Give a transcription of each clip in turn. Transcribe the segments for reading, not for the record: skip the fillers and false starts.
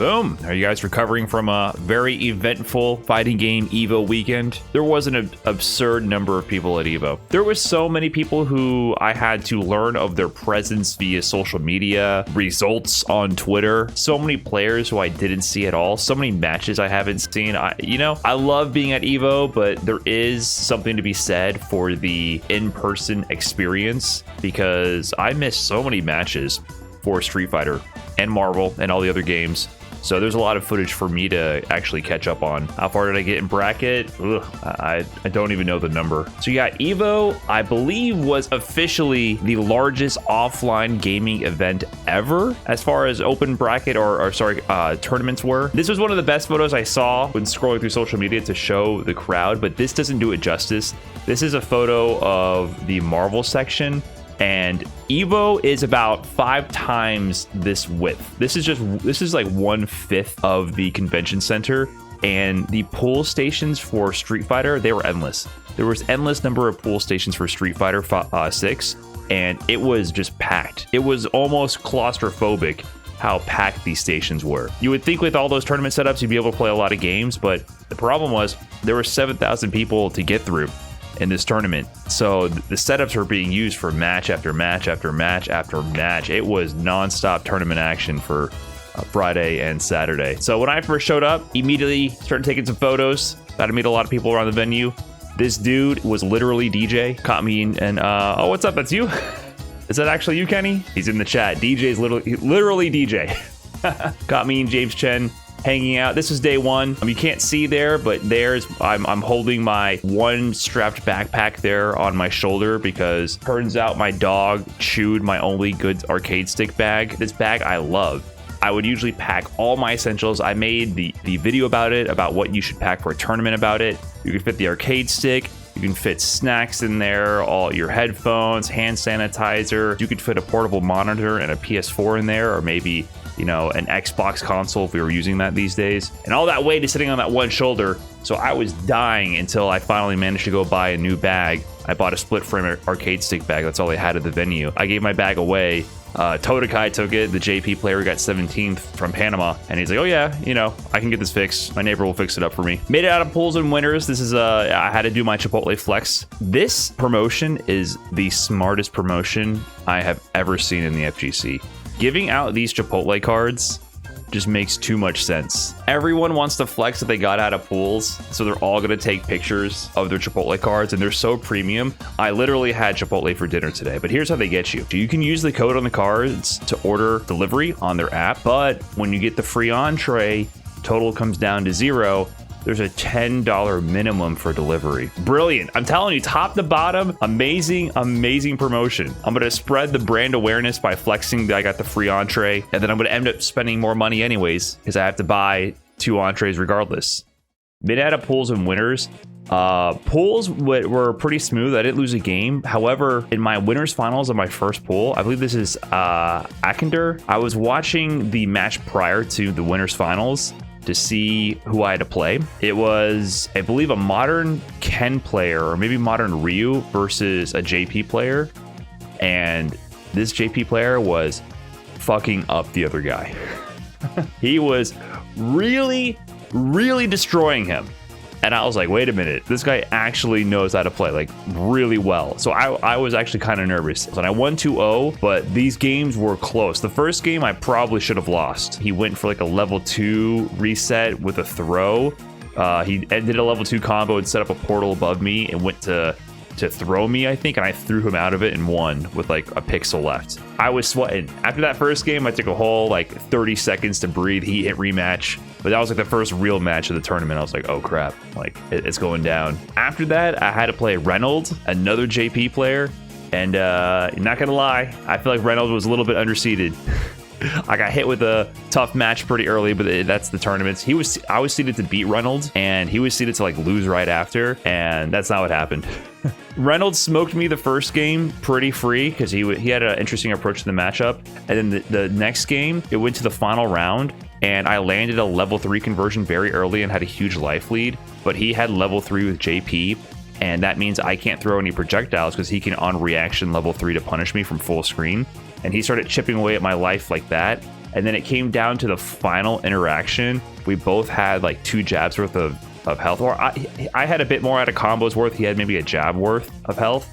Boom! Are you guys recovering from a very eventful fighting game Evo weekend? There was an absurd number of people at Evo. There was so many people who I had to learn of their presence via social media, results on Twitter. So many players who I didn't see at all. So many matches I haven't seen. I love being at Evo, but there is something to be said for the in-person experience because I missed so many matches for Street Fighter and Marvel and all the other games. So there's a lot of footage for me to actually catch up on. How far did I get in bracket? I don't even know the number. So yeah, Evo, I believe, was officially the largest offline gaming event ever as far as open bracket or tournaments were. This was one of the best photos I saw when scrolling through social media to show the crowd, but this doesn't do it justice. This is a photo of the Marvel section. And Evo is about 5 times this width. This is like 1/5 of the convention center, and the pool stations for Street Fighter, they were endless. There was endless number of pool stations for Street Fighter 6, and it was just packed. It was almost claustrophobic how packed these stations were. You would think with all those tournament setups, you'd be able to play a lot of games, but the problem was there were 7,000 people to get through in this tournament. So the setups are being used for match after match after match after match. It was non-stop tournament action for Friday and Saturday. So when I first showed up, immediately started taking some photos. Got to meet a lot of people around the venue. This dude was literally DJ. Caught me in, and oh, what's up? That's you? Is that actually you, Kenny? He's in the chat. DJ's literally DJ. Got me and James Chen hanging out. This is day one. You can't see there, but I'm holding my one strapped backpack there on my shoulder because turns out my dog chewed my only good arcade stick bag. This bag I love. I would usually pack all my essentials. I made the video about it, about what you should pack for a tournament about it. You can fit the arcade stick. You can fit snacks in there, all your headphones, hand sanitizer. You could fit a portable monitor and a PS4 in there, or maybe an Xbox console if we were using that these days. And all that weight is sitting on that one shoulder. So I was dying until I finally managed to go buy a new bag. I bought a split frame arcade stick bag. That's all they had at the venue. I gave my bag away. Totakai took it. The JP player got 17th from Panama. And he's like, oh yeah, I can get this fixed. My neighbor will fix it up for me. Made it out of pools and winners. This is, I had to do my Chipotle flex. This promotion is the smartest promotion I have ever seen in the FGC. Giving out these Chipotle cards just makes too much sense. Everyone wants to flex that they got out of pools, so they're all gonna take pictures of their Chipotle cards, and they're so premium. I literally had Chipotle for dinner today, but here's how they get you. You can use the code on the cards to order delivery on their app, but when you get the free entree, total comes down to 0. There's a $10 minimum for delivery. Brilliant. I'm telling you, top to bottom, amazing, amazing promotion. I'm going to spread the brand awareness by flexing that I got the free entree, and then I'm going to end up spending more money anyways because I have to buy 2 entrees regardless. Been out of pools and winners. Pools were pretty smooth. I didn't lose a game. However, in my winners finals of my first pool, I believe this is Akender. I was watching the match prior to the winners finals to see who I had to play. It was, I believe, a modern Ken player or maybe modern Ryu versus a JP player. And this JP player was fucking up the other guy. He was really, really destroying him. And I was like, wait a minute, this guy actually knows how to play, like, really well. So I was actually kind of nervous. And I won 2-0, but these games were close. The first game, I probably should have lost. He went for like a level 2 reset with a throw. He ended a level 2 combo and set up a portal above me and went to throw me, I think, and I threw him out of it and won with like a pixel left. I was sweating. After that first game, I took a whole like 30 seconds to breathe, heat hit rematch. But that was like the first real match of the tournament. I was like, oh crap, like it's going down. After that, I had to play Reynolds, another JP player. And not gonna lie, I feel like Reynolds was a little bit underseeded. I got hit with a tough match pretty early, but that's the tournaments. I was seeded to beat Reynolds, and he was seeded to like lose right after, and that's not what happened. Reynolds smoked me the first game pretty free because he had an interesting approach to the matchup, and then the next game it went to the final round, and I landed a level 3 conversion very early and had a huge life lead, but he had level 3 with JP. And that means I can't throw any projectiles because he can on reaction level 3 to punish me from full screen. And he started chipping away at my life like that. And then it came down to the final interaction. We both had like 2 jabs worth of health, or I had a bit more out of combos worth. He had maybe a jab worth of health.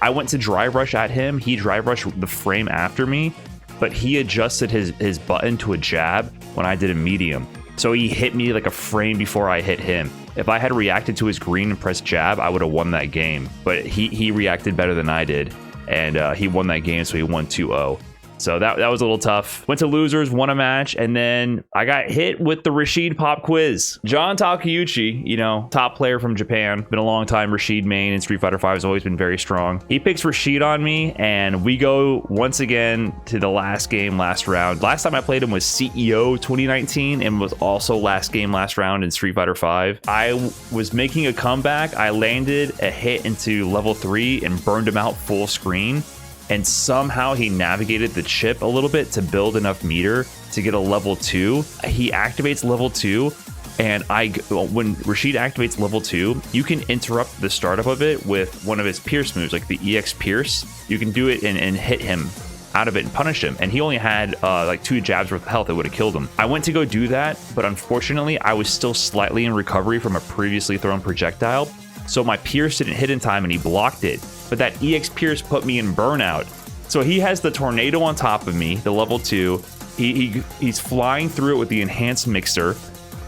I went to drive rush at him. He drive rushed the frame after me, but he adjusted his button to a jab when I did a medium. So he hit me like a frame before I hit him. If I had reacted to his green and pressed jab, I would have won that game. But he reacted better than I did, and he won that game, so he won 2-0. So that was a little tough. Went to losers, won a match, and then I got hit with the Rashid pop quiz. John Takeuchi, you know, top player from Japan. Been a long time Rashid main in Street Fighter V, has always been very strong. He picks Rashid on me, and we go once again to the last game, last round. Last time I played him was CEO 2019, and was also last game, last round in Street Fighter V. I was making a comeback. I landed a hit into level 3 and burned him out full screen. And somehow he navigated the chip a little bit to build enough meter to get a level 2. He activates level 2, and when Rashid activates level 2, you can interrupt the startup of it with one of his pierce moves, like the EX Pierce. You can do it and hit him out of it and punish him. And he only had like 2 jabs worth of health that would have killed him. I went to go do that, but unfortunately, I was still slightly in recovery from a previously thrown projectile. So my Pierce didn't hit in time and he blocked it. But that EX Pierce put me in burnout. So he has the tornado on top of me, the level 2. He's flying through it with the enhanced mixer.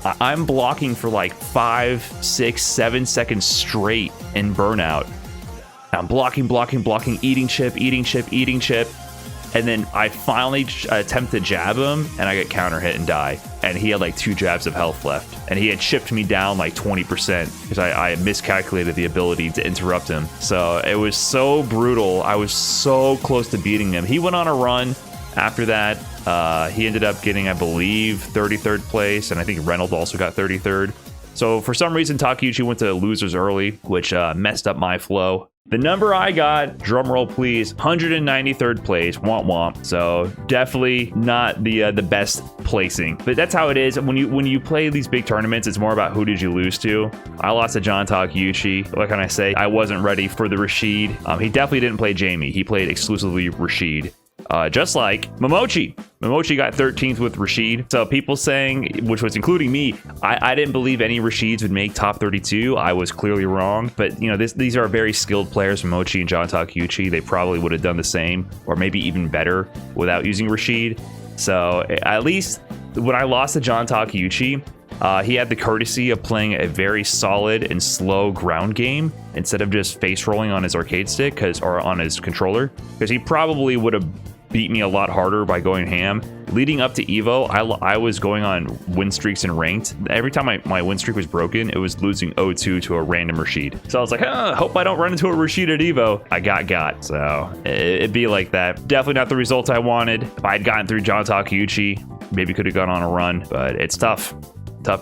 I'm blocking for like 5, 6, 7 seconds straight in burnout. I'm blocking, eating chip. And then I finally attempt to jab him, and I get counter hit and die. And he had like 2 jabs of health left. And he had chipped me down like 20% because I miscalculated the ability to interrupt him. So it was so brutal. I was so close to beating him. He went on a run after that. He ended up getting, I believe, 33rd place. And I think Reynolds also got 33rd. So for some reason, Takeuchi went to losers early, which messed up my flow. The number I got, drum roll please, 193rd place, womp womp. So definitely not the best placing, but that's how it is. When you play these big tournaments, it's more about who did you lose to. I lost to John Takeuchi. What can I say? I wasn't ready for the Rashid. He definitely didn't play Jamie. He played exclusively Rashid. Just like Momochi. Momochi got 13th with Rashid. So people saying, which was including me, I didn't believe any Rashids would make top 32. I was clearly wrong. But, you know, these are very skilled players, Momochi and John Takeuchi. They probably would have done the same or maybe even better without using Rashid. So at least when I lost to John Takeuchi, he had the courtesy of playing a very solid and slow ground game instead of just face rolling on his arcade stick or on his controller, because he probably would have beat me a lot harder by going ham. Leading up to Evo, I was going on win streaks in ranked. Every time my win streak was broken, it was losing 0-2 to a random Rashid. So I was like, hope I don't run into a Rashid at Evo. I got. So it'd be like that. Definitely not the result I wanted. If I had gotten through John Takeuchi, maybe could have gone on a run, but it's tough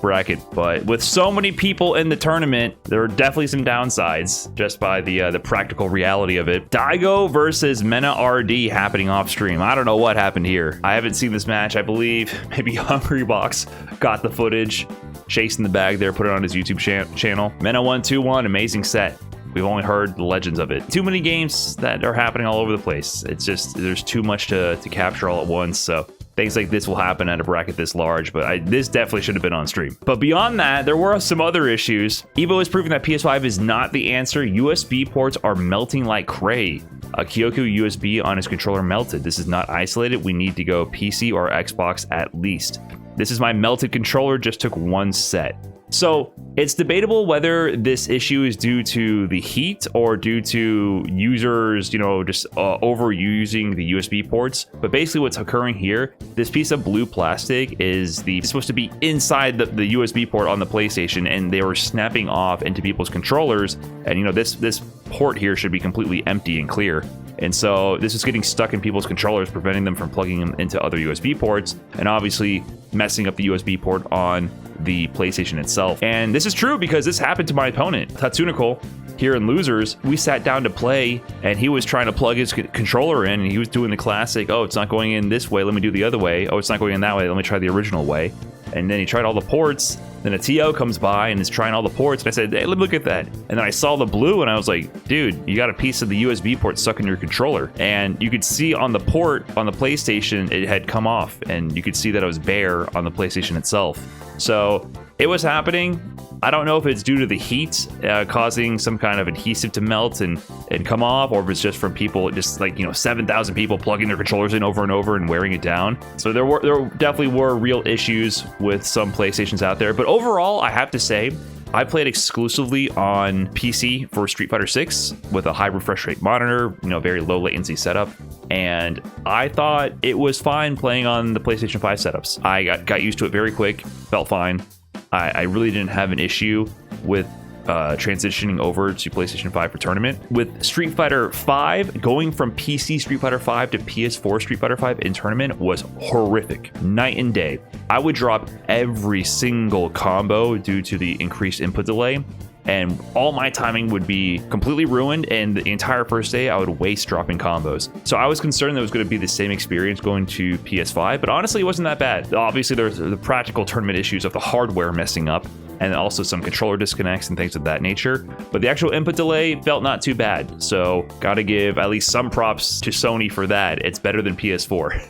bracket. But with so many people in the tournament, there are definitely some downsides just by the practical reality of it. Daigo versus Mena RD happening off stream. I don't know what happened here. I haven't seen this match. I believe maybe Hungrybox got the footage, chasing the bag there, put it on his YouTube channel. Mena 1-2-1, amazing set. We've only heard the legends of it. Too many games that are happening all over the place. It's just, there's too much to capture all at once. So things like this will happen at a bracket this large, but this definitely should have been on stream. But beyond that, there were some other issues. Evo is proving that PS5 is not the answer. USB ports are melting like cray. A Kyoku USB on his controller melted. This is not isolated. We need to go PC or Xbox at least. This is my melted controller, just took 1 set. So it's debatable whether this issue is due to the heat or due to users, you know, just overusing the USB ports. But basically what's occurring here, this piece of blue plastic is supposed to be inside the USB port on the PlayStation, and they were snapping off into people's controllers. And, you know, this port here should be completely empty and clear. And so this is getting stuck in people's controllers, preventing them from plugging them into other USB ports, and obviously messing up the USB port on the PlayStation itself. And this is true because this happened to my opponent, Tatsuniko, here in Losers. We sat down to play, and he was trying to plug his controller in, and he was doing the classic, oh, it's not going in this way, let me do the other way. Oh, it's not going in that way, let me try the original way. And then he tried all the ports. Then a TO comes by and is trying all the ports. And I said, hey, let me look at that. And then I saw the blue and I was like, dude, you got a piece of the USB port stuck in your controller. And you could see on the port on the PlayStation, it had come off. And you could see that it was bare on the PlayStation itself. So it was happening. I don't know if it's due to the heat causing some kind of adhesive to melt and come off, or if it's just from people, just like, 7,000 people plugging their controllers in over and over and wearing it down. So there definitely were real issues with some PlayStations out there. But overall, I have to say, I played exclusively on PC for Street Fighter 6 with a high refresh rate monitor, very low latency setup. And I thought it was fine playing on the PlayStation 5 setups. I got used to it very quick, felt fine. I really didn't have an issue with transitioning over to PlayStation 5 for tournament. With Street Fighter 5, going from PC Street Fighter 5 to PS4 Street Fighter 5 in tournament was horrific. Night and day. I would drop every single combo due to the increased input delay, and all my timing would be completely ruined, and the entire first day I would waste dropping combos. So I was concerned that it was going to be the same experience going to PS5, but honestly it wasn't that bad. Obviously there's the practical tournament issues of the hardware messing up, and also some controller disconnects and things of that nature, but the actual input delay felt not too bad. So gotta give at least some props to Sony for that. It's better than PS4.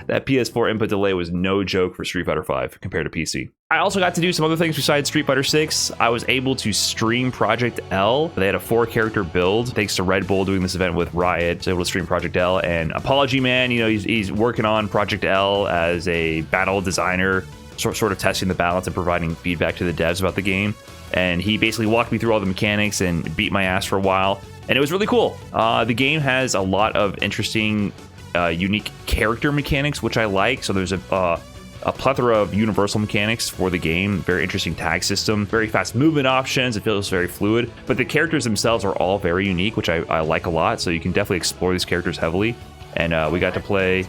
That PS4 input delay was no joke for Street Fighter 5 compared to PC. I also got to do some other things besides Street Fighter 6. I was able to stream Project L. They had a 4-character build. Thanks to Red Bull doing this event with Riot, I was able to stream Project L. And Apology Man, he's working on Project L as a battle designer, sort of testing the balance and providing feedback to the devs about the game. And he basically walked me through all the mechanics and beat my ass for a while. And it was really cool. The game has a lot of interesting, unique character mechanics, which I like. So there's a plethora of universal mechanics for the game. Very interesting tag system, very fast movement options. It feels very fluid, but the characters themselves are all very unique, which I like a lot. So you can definitely explore these characters heavily. And we got to play,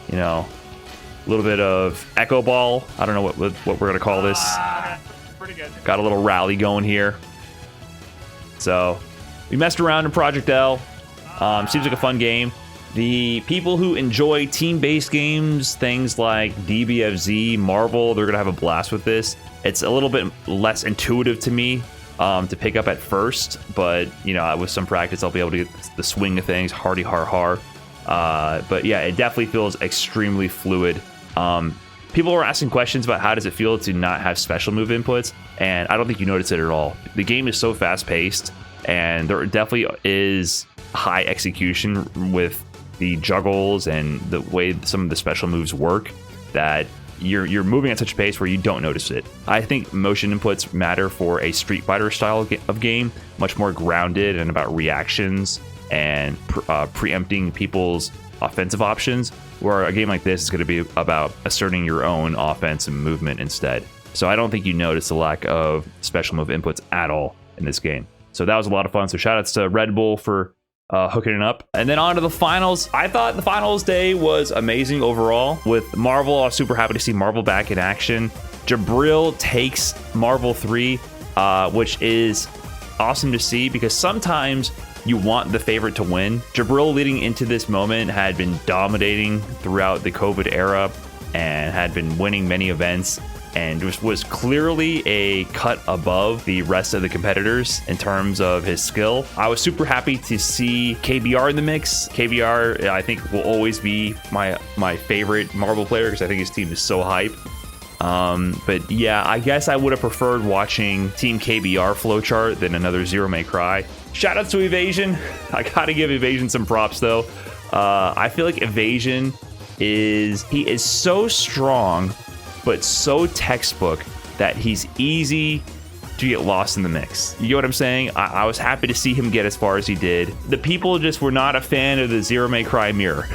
a little bit of Echo Ball. I don't know what we're gonna call this. Pretty good. Got a little rally going here. So we messed around in Project L. Seems like a fun game. The people who enjoy team-based games, things like DBFZ, Marvel, they're gonna have a blast with this. It's a little bit less intuitive to me to pick up at first, but with some practice, I'll be able to get the swing of things. Hardy har har. But yeah, it definitely feels extremely fluid. People were asking questions about how does it feel to not have special move inputs, and I don't think you notice it at all. The game is so fast-paced, and there definitely is high execution with the juggles and the way some of the special moves work, that you're moving at such a pace where you don't notice it. I think motion inputs matter for a Street Fighter style of game, much more grounded and about reactions and preempting people's offensive options, where a game like this is going to be about asserting your own offense and movement instead. So I don't think you notice the lack of special move inputs at all in this game. So that was a lot of fun. So shout outs to Red Bull for hooking it up. And then on to the finals. I thought the finals day was amazing overall. With Marvel, I was super happy to see Marvel back in action. Jabril takes Marvel 3, which is awesome to see, because sometimes you want the favorite to win. Jabril, leading into this moment, had been dominating throughout the COVID era and had been winning many events, and was clearly a cut above the rest of the competitors in terms of his skill. I was super happy to see KBR in the mix. KBR, I think, will always be my favorite Marvel player, because I think his team is so hype. But yeah, I guess I would have preferred watching Team KBR flowchart than another Zero May Cry. Shout out to Evasion. I gotta give Evasion some props though. I feel like Evasion he is so strong, but so textbook that he's easy to get lost in the mix. You get what I'm saying? I was happy to see him get as far as he did. The people just were not a fan of the Zero May Cry mirror.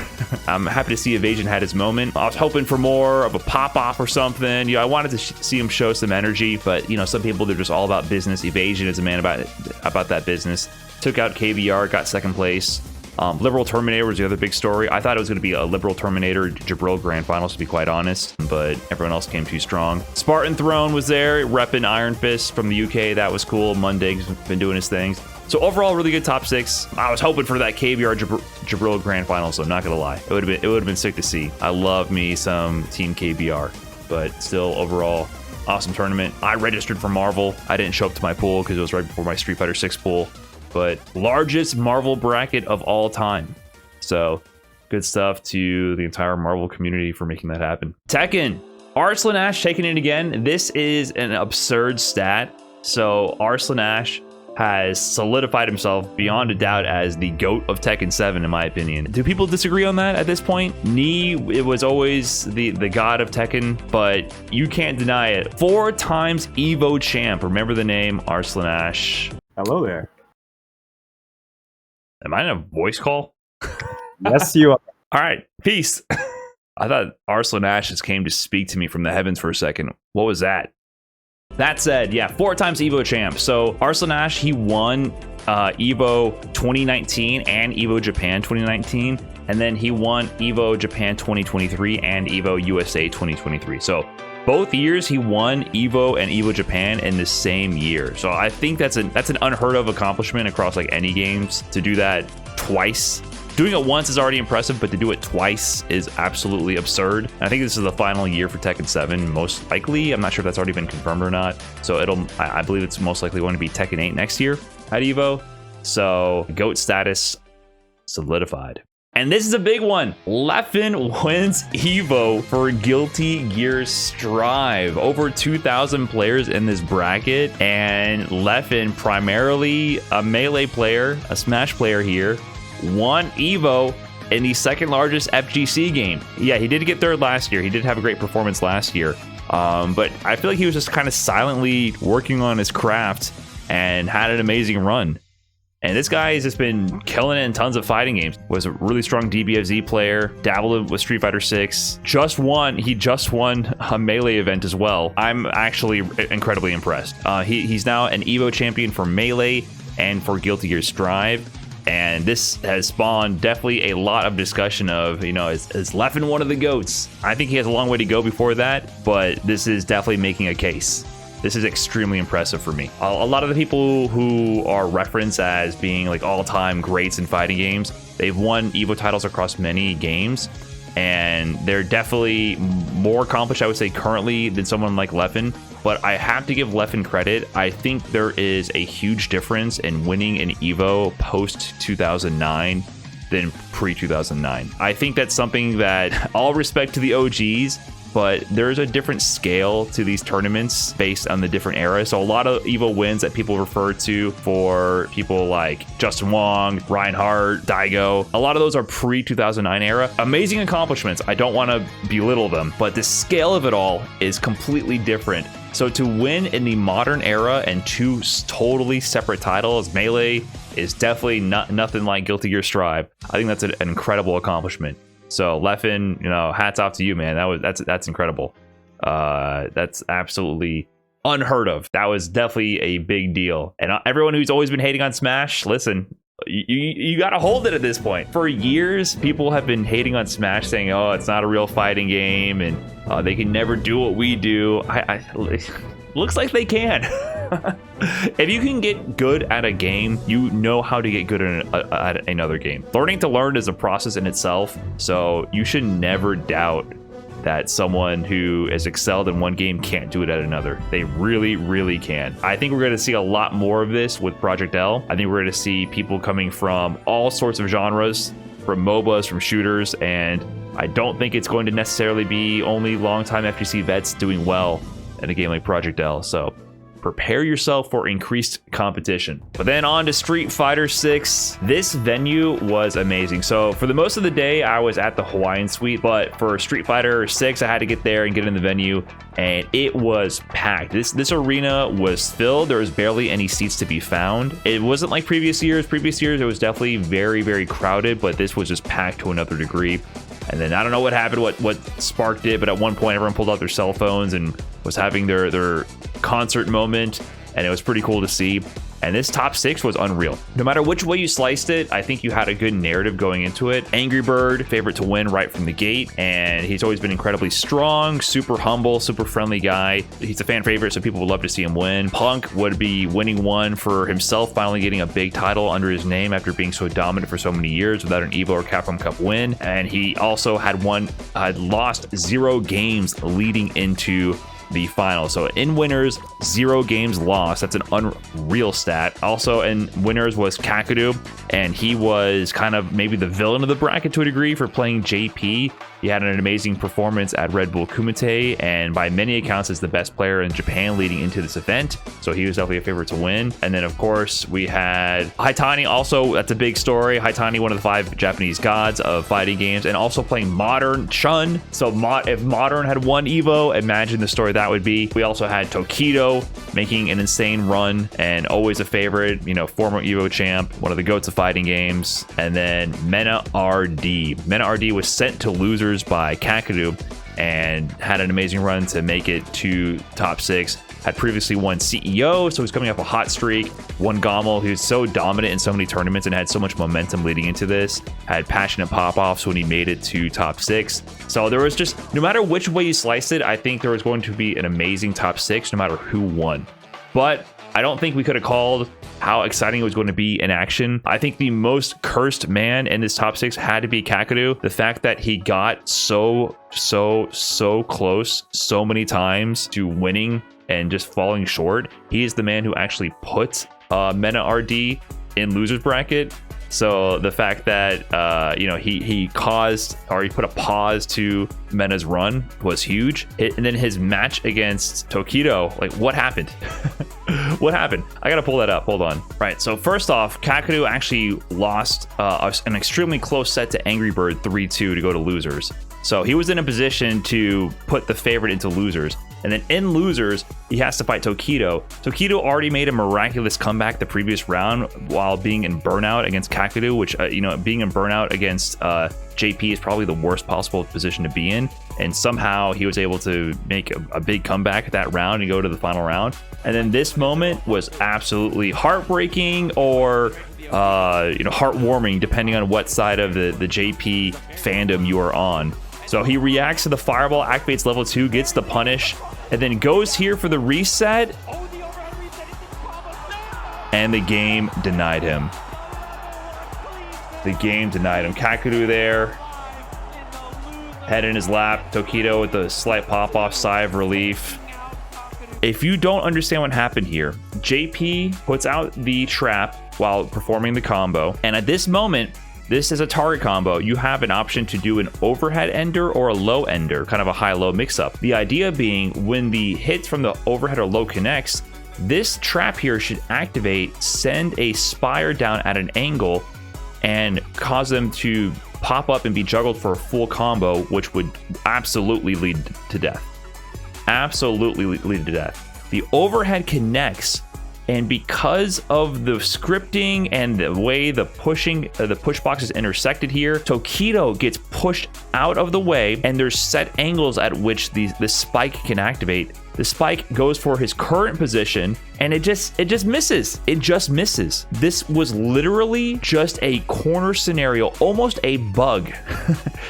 I'm happy to see Evasion had his moment. I was hoping for more of a pop-off or something. I wanted to see him show some energy, but some people, they're just all about business. Evasion is a man about that business. Took out KBR, got second place. Liberal Terminator was the other big story. I thought it was going to be a Liberal Terminator Jabril Grand Finals, to be quite honest, but everyone else came too strong. Spartan Throne was there, repping Iron Fist from the UK. That was cool. Munding's been doing his things. So overall, really good top 6. I was hoping for that KBR Jabril Grand Final, so I'm not going to lie. It would have been sick to see. I love me some Team KBR. but still overall awesome tournament. I registered for Marvel. I didn't show up to my pool because it was right before my Street Fighter 6 pool, but largest Marvel bracket of all time. So good stuff to the entire Marvel community for making that happen. Tekken, Arslan Ash taking it again. This is an absurd stat. So Arslan Ash has solidified himself beyond a doubt as the GOAT of Tekken 7, in my opinion. Do people disagree on that at this point? Knee, it was always the god of Tekken, but you can't deny it. 4 times Evo champ. Remember the name, Arslan Ash. Hello there. Am I in a voice call? Yes, you are. All right, peace. I thought Arslan Ash just came to speak to me from the heavens for a second. What was that? That said, yeah, 4 times Evo champ. So Arslan Ash, he won Evo 2019 and Evo Japan 2019. And then he won Evo Japan 2023 and Evo USA 2023. So both years he won Evo and Evo Japan in the same year. So I think that's an unheard of accomplishment across like any games. To do that twice. Doing it once is already impressive, but to do it twice is absolutely absurd. And I think this is the final year for Tekken 7, most likely. I'm not sure if that's already been confirmed or not. So I believe it's most likely going to be Tekken 8 next year at Evo. So GOAT status solidified. And this is a big one. Leffen wins Evo for Guilty Gear Strive. Over 2,000 players in this bracket. And Leffen, primarily a Melee player, a Smash player here, won Evo in the second largest FGC game. Yeah, he did get third last year. He did have a great performance last year. But I feel like he was just kind of silently working on his craft and had an amazing run. And this guy has just been killing it in tons of fighting games. Was a really strong DBFZ player, dabbled with Street Fighter 6. He just won a Melee event as well. I'm actually incredibly impressed. He's now an Evo champion for Melee and for Guilty Gear Strive. And this has spawned definitely a lot of discussion of, is Leffen one of the GOATs? I think he has a long way to go before that, but this is definitely making a case. This is extremely impressive for me. A lot of the people who are referenced as being like all-time greats in fighting games, they've won Evo titles across many games, and they're definitely more accomplished, I would say, currently than someone like Leffen. But I have to give Leffen credit. I think there is a huge difference in winning an Evo post 2009 than pre 2009. I think that's something that, all respect to the OGs, but there's a different scale to these tournaments based on the different eras. So a lot of Evo wins that people refer to for people like Justin Wong, Reinhardt, Daigo, a lot of those are pre-2009 era. Amazing accomplishments. I don't want to belittle them, but the scale of it all is completely different. So to win in the modern era and 2 totally separate titles, Melee is definitely nothing like Guilty Gear Strive. I think that's an incredible accomplishment. So Leffen, hats off to you, man. That's incredible. That's absolutely unheard of. That was definitely a big deal. And everyone who's always been hating on Smash, listen, you got to hold it at this point. For years, people have been hating on Smash, saying, "Oh, it's not a real fighting game, and they can never do what we do." Looks like they can. If you can get good at a game, you know how to get good at another game. Learning to learn is a process in itself, so you should never doubt that someone who has excelled in one game can't do it at another. They really, really can. I think we're going to see a lot more of this with Project L. I think we're going to see people coming from all sorts of genres, from MOBAs, from shooters, and I don't think it's going to necessarily be only longtime FGC vets doing well in a game like Project L. So prepare yourself for increased competition. But then on to Street Fighter 6. This venue was amazing. So for the most of the day, I was at the Hawaiian Suite, but for Street Fighter 6, I had to get there and get in the venue, and it was packed. This arena was filled. There was barely any seats to be found. It wasn't like previous years. Previous years, it was definitely very, very crowded, but this was just packed to another degree. And then I don't know what happened, what sparked it, but at one point everyone pulled out their cell phones and was having their concert moment. and it was pretty cool to see. And this top 6 was unreal. No matter which way you sliced it, I think you had a good narrative going into it. Angry Bird, favorite to win right from the gate, and he's always been incredibly strong, super humble, super friendly guy. He's a fan favorite, so people would love to see him win. Punk would be winning one for himself, finally getting a big title under his name after being so dominant for so many years without an Evo or Capcom Cup win. And he also had lost 0 games leading into the final. So in winners, 0 games lost. That's an unreal stat. Also in winners was Kakadu, and he was kind of maybe the villain of the bracket to a degree for playing JP. He had an amazing performance at Red Bull Kumite, and by many accounts is the best player in Japan leading into this event. So he was definitely a favorite to win. And then of course we had Haitani. Also, that's a big story. Haitani, one of the 5 Japanese gods of fighting games, and also playing Modern Chun. So if Modern had won Evo, imagine the story that would be. We also had Tokido making an insane run and always a favorite, you know, former Evo champ, one of the goats of fighting games. And then Mena RD. Mena RD was sent to losers by Kakadu and had an amazing run to make it to top 6. Had previously won CEO, so he's coming up a hot streak. Won Gommel, he was so dominant in so many tournaments and had so much momentum leading into this. Had passionate pop-offs when he made it to top 6. So there was just, no matter which way you sliced it, I think there was going to be an amazing top 6 no matter who won. But I don't think we could have called how exciting it was going to be in action. I think the most cursed man in this top 6 had to be Kakadu. The fact that he got so close so many times to winning and just falling short. He is the man who actually put Mena RD in losers bracket. So the fact that you know, he caused, or he put a pause to Mena's run was huge. And then his match against Tokido, like, what happened? What happened? I gotta pull that up. Hold on. Right. So first off, Kakadu actually lost an extremely close set to Angry Bird 3-2 to go to losers. So he was in a position to put the favorite into losers. And then in losers, he has to fight Tokido. Tokido already made a miraculous comeback the previous round while being in burnout against Kakadu, which, you know, being in burnout against JP is probably the worst possible position to be in. And somehow he was able to make a big comeback at that round and go to the final round. And then this moment was absolutely heartbreaking, or you know, heartwarming, depending on what side of the JP fandom you are on. So he reacts to the fireball, activates level 2, gets the punish, and then goes here for the reset. And the game denied him. The game denied him. Kakadu there. Head in his lap. Tokido with a slight pop-off, sigh of relief. If you don't understand what happened here, JP puts out the trap while performing the combo. And at this moment, this is a target combo. You have an option to do an overhead ender or a low ender, kind of a high-low mix-up. The idea being, when the hits from the overhead or low connects, this trap here should activate, send a spire down at an angle, and cause them to pop up and be juggled for a full combo, which would absolutely lead to death. Absolutely lead to death. The overhead connects, and because of the scripting and the way the push box is intersected here, Tokido gets pushed out of the way, and there's set angles at which the spike can activate. The spike goes for his current position, and it just misses. It just misses. This was literally just a corner scenario, almost a bug.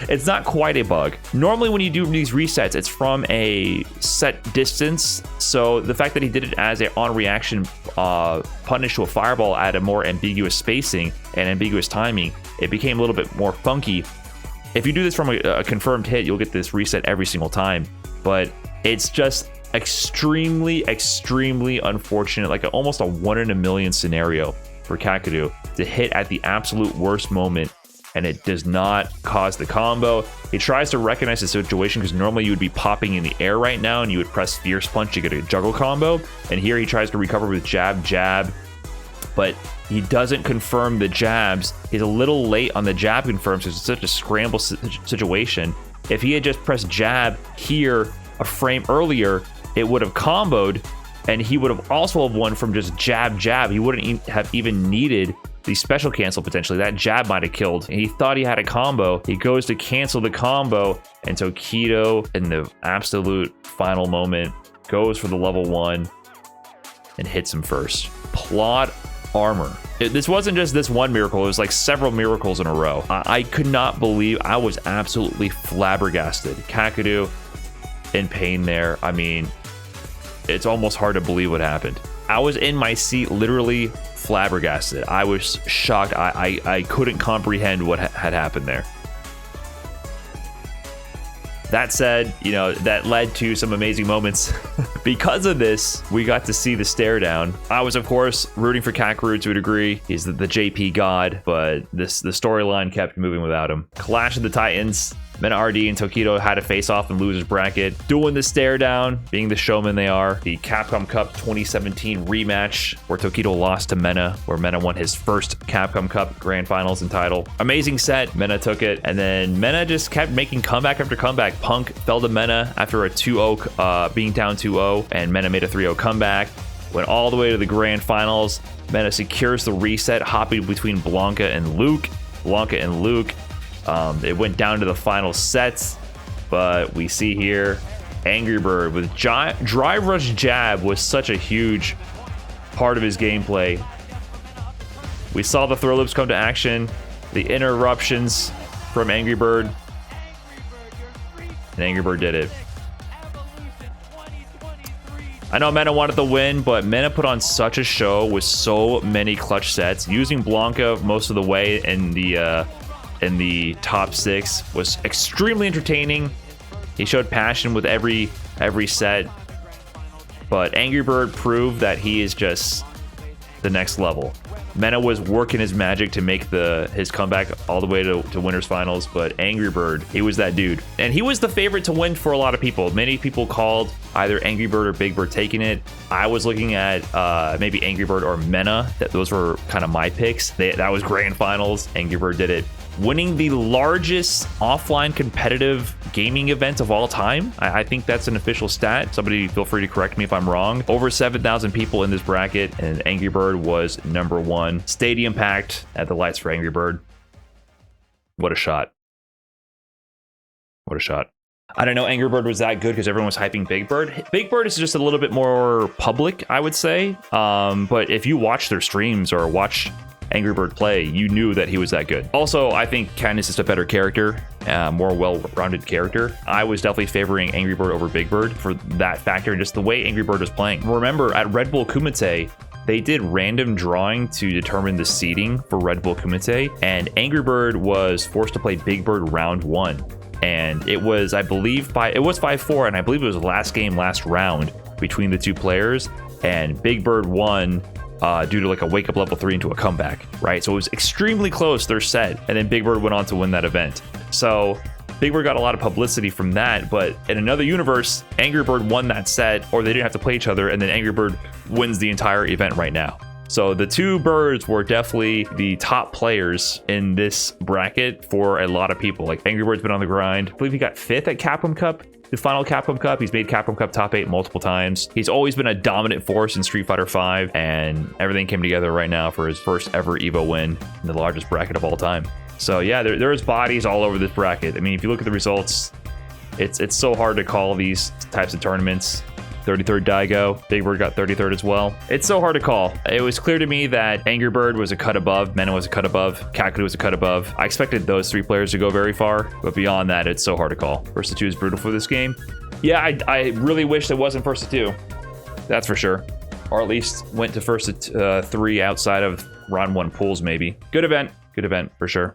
It's not quite a bug. Normally when you do these resets, it's from a set distance. So the fact that he did it as a on reaction punish to a fireball at a more ambiguous spacing and ambiguous timing, it became a little bit more funky. If you do this from a confirmed hit, you'll get this reset every single time. But it's just extremely unfortunate, like almost a 1 in a million scenario for Kakadu to hit at the absolute worst moment, and it does not cause the combo. He tries to recognize the situation, because normally you would be popping in the air right now and you would press Fierce Punch to get a juggle combo, and here he tries to recover with jab, but he doesn't confirm the jabs. He's a little late on the jab confirm, so it's such a scramble situation. If he had just pressed jab here a frame earlier, it would have comboed, and he would have also won from just jab. He wouldn't have even needed the special cancel potentially. That jab might have killed. He thought he had a combo. He goes to cancel the combo, and Tokido, in the absolute final moment, goes for the level 1. and hits him first. Plot armor. This wasn't just this one miracle, it was like several miracles in a row. I could not believe, I was absolutely flabbergasted. Kakadu in pain there. I mean, it's almost hard to believe what happened. I was in my seat, literally flabbergasted. I was shocked. I couldn't comprehend what had happened there. That said, you know, that led to some amazing moments. Because of this, we got to see the stare down. I was, of course, rooting for Kakarot to a degree. He's the JP god, but the storyline kept moving without him. Clash of the Titans. Mena RD and Tokido had to face off in losers bracket, doing the stare down, being the showman they are. The Capcom Cup 2017 rematch, where Tokido lost to Mena, where Mena won his first Capcom Cup Grand Finals and title. Amazing set, Mena took it, and then Mena just kept making comeback after comeback. Punk fell to Mena after a 2-0, being down 2-0, and Mena made a 3-0 comeback. Went all the way to the Grand Finals. Mena secures the reset, hopping between Blanca and Luke. It went down to the final sets, but we see here Angry Bird with Drive Rush Jab was such a huge part of his gameplay. We saw the throw loops come to action, the interruptions from Angry Bird, and Angry Bird did it. I know Mena wanted the win, but Mena put on such a show with so many clutch sets, using Blanca most of the way in the top 6 was extremely entertaining. He showed passion with every set, but Angry Bird proved that he is just the next level. Mena was working his magic to make his comeback all the way to winners finals, but Angry Bird, he was that dude, and he was the favorite to win for a lot of people. Many people called either Angry Bird or Big Bird taking it. I was looking at maybe Angry Bird or Mena. Those were kind of my picks. That was grand finals. Angry Bird did it, winning the largest offline competitive gaming event of all time. I think that's an official stat. Somebody feel free to correct me if I'm wrong. Over 7,000 people in this bracket, and Angry Bird was #1. Stadium packed at the lights for Angry Bird. What a shot. What a shot. I don't know, Angry Bird was that good because everyone was hyping Big Bird. Big Bird is just a little bit more public, I would say. But if you watch their streams or watch Angry Bird play, you knew that he was that good. Also, I think Candice is a better character, more well-rounded character. I was definitely favoring Angry Bird over Big Bird for that factor and just the way Angry Bird was playing. Remember, at Red Bull Kumite, they did random drawing to determine the seeding for Red Bull Kumite, and Angry Bird was forced to play Big Bird round 1. And it was, I believe, it was 5-4, and I believe it was the last game, last round between the two players, and Big Bird won due to like a wake up level 3 into a comeback, right? So it was extremely close, their set, and then Big Bird went on to win that event. So Big Bird got a lot of publicity from that, but in another universe, Angry Bird won that set, or they didn't have to play each other, and then Angry Bird wins the entire event right now. So the two birds were definitely the top players in this bracket for a lot of people. Like Angry Bird's been on the grind. I believe he got 5th at Capcom Cup, the final Capcom Cup. He's made Capcom Cup top 8 multiple times. He's always been a dominant force in Street Fighter V, and everything came together right now for his first ever Evo win in the largest bracket of all time. So yeah, there's bodies all over this bracket. I mean, if you look at the results, it's so hard to call these types of tournaments. 33rd Daigo, Big Bird got 33rd as well. It's so hard to call. It was clear to me that Angry Bird was a cut above, Mena was a cut above, Kakadu was a cut above. I expected those 3 players to go very far, but beyond that, it's so hard to call. First to 2 is brutal for this game. Yeah, I really wish it wasn't first to 2. That's for sure. Or at least went to first to 3 outside of round 1 pools, maybe. Good event for sure.